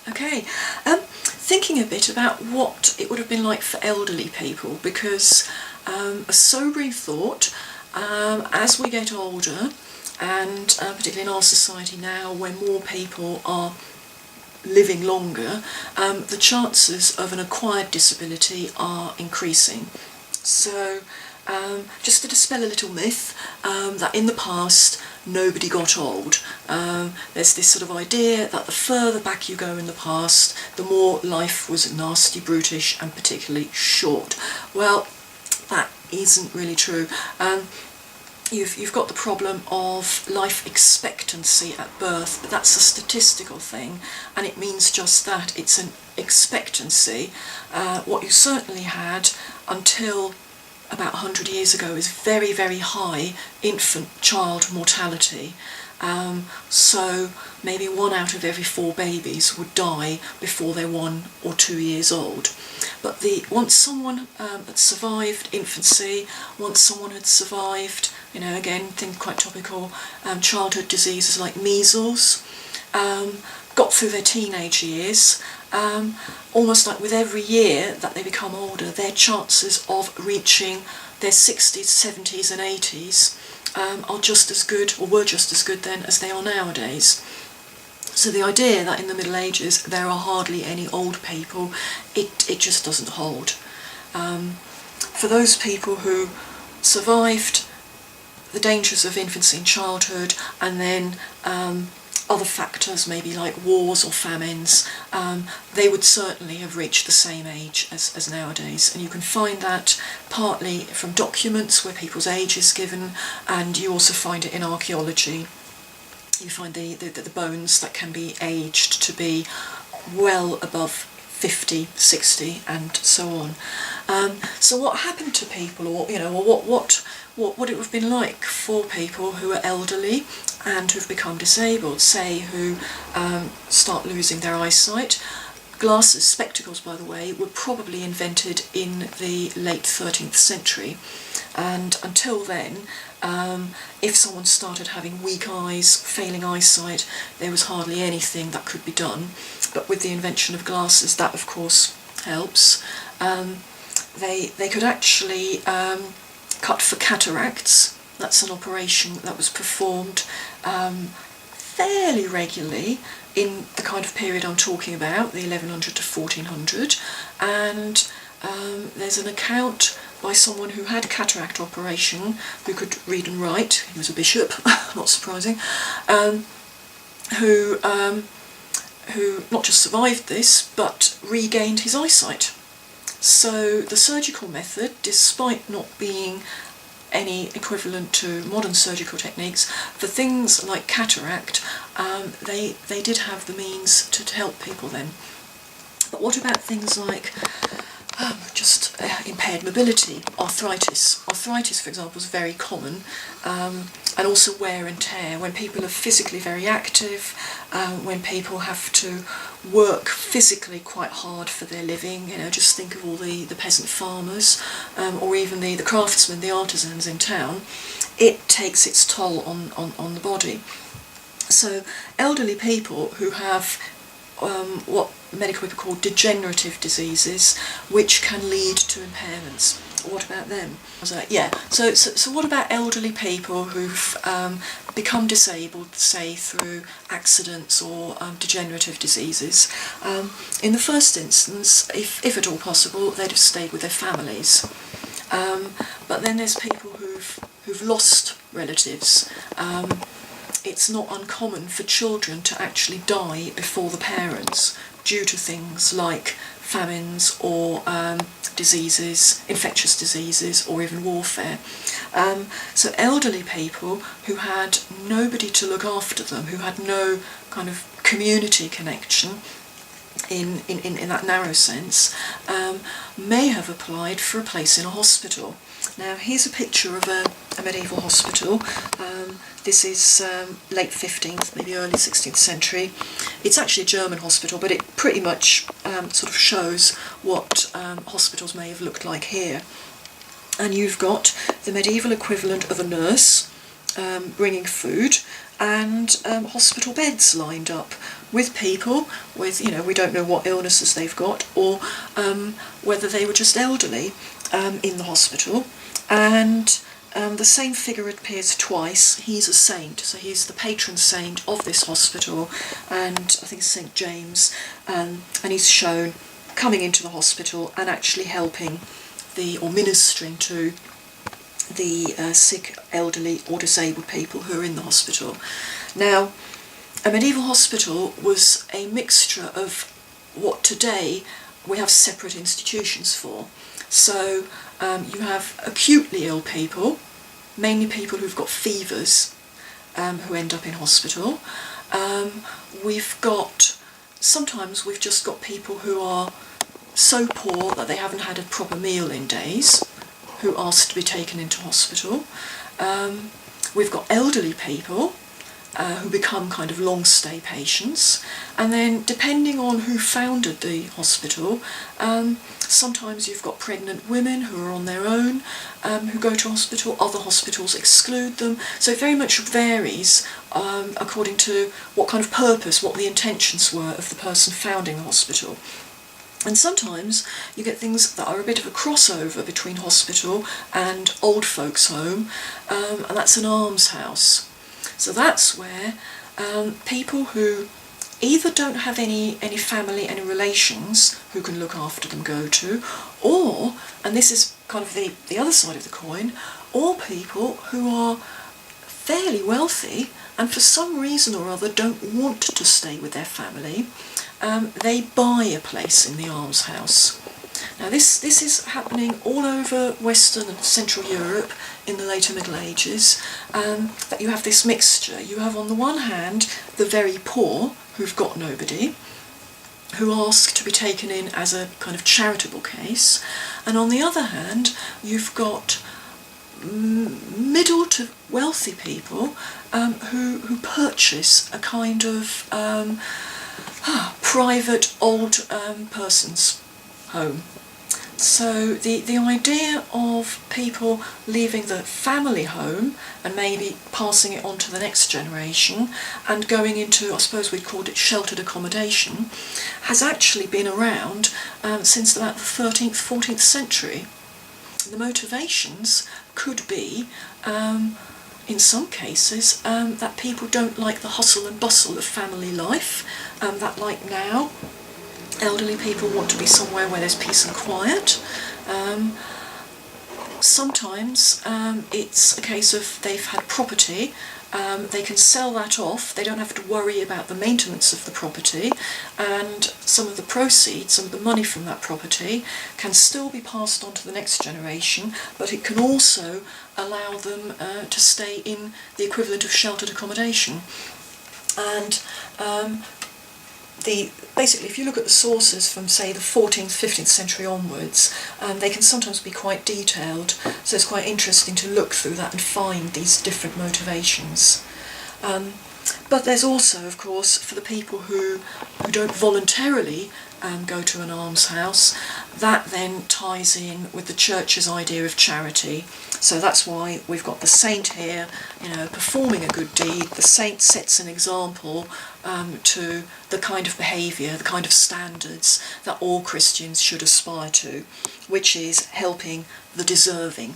Okay, thinking a bit about what it would have been like for elderly people, because a sobering thought, as we get older, and particularly in our society now, where more people are living longer, the chances of an acquired disability are increasing. So just to dispel a little myth that in the past nobody got old. There's this sort of idea that the further back you go in the past, the more life was nasty, brutish, and particularly short. Well, that isn't really true. You've got the problem of life expectancy at birth, but that's a statistical thing, and it means just that. It's an expectancy. What you certainly had until about 100 years ago is very, very high infant-child mortality. So maybe 1 out of every 4 babies would die before they're 1 or 2 years old. But once someone had survived infancy, once someone had survived, again, things quite topical, childhood diseases like measles, got through their teenage years, almost like with every year that they become older, their chances of reaching their 60s, 70s and 80s are just as good, or were just as good then, as they are nowadays. So the idea that in the Middle Ages there are hardly any old people, it just doesn't hold. For those people who survived the dangers of infancy and childhood, and then other factors, maybe like wars or famines, they would certainly have reached the same age as nowadays. And you can find that partly from documents where people's age is given, and you also find it in archaeology. You find the bones that can be aged to be well above 50, 60, and so on. So what happened to people, or what would it have been like for people who are elderly and who've become disabled, say who start losing their eyesight? Glasses, spectacles, by the way, were probably invented in the late 13th century, and until then, if someone started having weak eyes, failing eyesight, there was hardly anything that could be done. But with the invention of glasses, that of course helps. They could actually cut for cataracts. That's an operation that was performed fairly regularly in the kind of period I'm talking about, the 1100 to 1400, and there's an account by someone who had a cataract operation, who could read and write. He was a bishop, not surprising, who not just survived this, but regained his eyesight. So the surgical method, despite not being any equivalent to modern surgical techniques, for things like cataract, they did have the means to help people then. But what about things like just impaired mobility, arthritis? Arthritis, for example, is very common, and also wear and tear. When people are physically very active, when people have to work physically quite hard for their living, just think of all the peasant farmers, or even the craftsmen, the artisans in town, it takes its toll on the body. So elderly people who have what medical people call degenerative diseases, which can lead to impairments. What about them? So what about elderly people who've become disabled, say through accidents or degenerative diseases? In the first instance, if at all possible, they'd have stayed with their families. But then there's people who've lost relatives. It's not uncommon for children to actually die before the parents due to things like famines or diseases, infectious diseases, or even warfare. So elderly people who had nobody to look after them, who had no kind of community connection in that narrow sense, may have applied for a place in a hospital. Now here's a picture of a medieval hospital. This is late 15th, maybe early 16th century. It's actually a German hospital, but it pretty much sort of shows what hospitals may have looked like here. And you've got the medieval equivalent of a nurse bringing food, and hospital beds lined up with people with, we don't know what illnesses they've got, or whether they were just elderly in the hospital. And the same figure appears twice. He's a saint, so he's the patron saint of this hospital, and I think it's St. James, and he's shown coming into the hospital and actually helping or ministering to the sick, elderly or disabled people who are in the hospital. Now, a medieval hospital was a mixture of what today we have separate institutions for. So you have acutely ill people, mainly people who've got fevers, who end up in hospital. Sometimes we've just got people who are so poor that they haven't had a proper meal in days, who ask to be taken into hospital. We've got elderly people who become kind of long stay patients, and then depending on who founded the hospital, sometimes you've got pregnant women who are on their own, who go to hospital. Other hospitals exclude them, so it very much varies according to what kind of purpose, what the intentions were of the person founding the hospital. And sometimes you get things that are a bit of a crossover between hospital and old folks' home, and that's an almshouse. So that's where people who either don't have any family, any relations who can look after them go to, or, and this is kind of the other side of the coin, or people who are fairly wealthy and for some reason or other don't want to stay with their family. They buy a place in the almshouse. Now this is happening all over Western and Central Europe in the later Middle Ages, that you have this mixture. You have on the one hand the very poor who've got nobody, who ask to be taken in as a kind of charitable case, and on the other hand you've got middle to wealthy people who purchase a kind of private old person's home. So the idea of people leaving the family home and maybe passing it on to the next generation and going into, I suppose we'd call it sheltered accommodation, has actually been around since about the 13th, 14th century. The motivations could be, in some cases, that people don't like the hustle and bustle of family life, that like now, elderly people want to be somewhere where there's peace and quiet. Sometimes it's a case of they've had property, they can sell that off, they don't have to worry about the maintenance of the property, and some of the proceeds, some of the money from that property can still be passed on to the next generation, but it can also allow them to stay in the equivalent of sheltered accommodation. And basically, if you look at the sources from, say, the 14th, 15th century onwards, they can sometimes be quite detailed, so it's quite interesting to look through that and find these different motivations. But there's also, of course, for the people who don't voluntarily go to an almshouse, that then ties in with the church's idea of charity. So that's why we've got the saint here, performing a good deed. The saint sets an example to the kind of behaviour, the kind of standards that all Christians should aspire to, which is helping the deserving.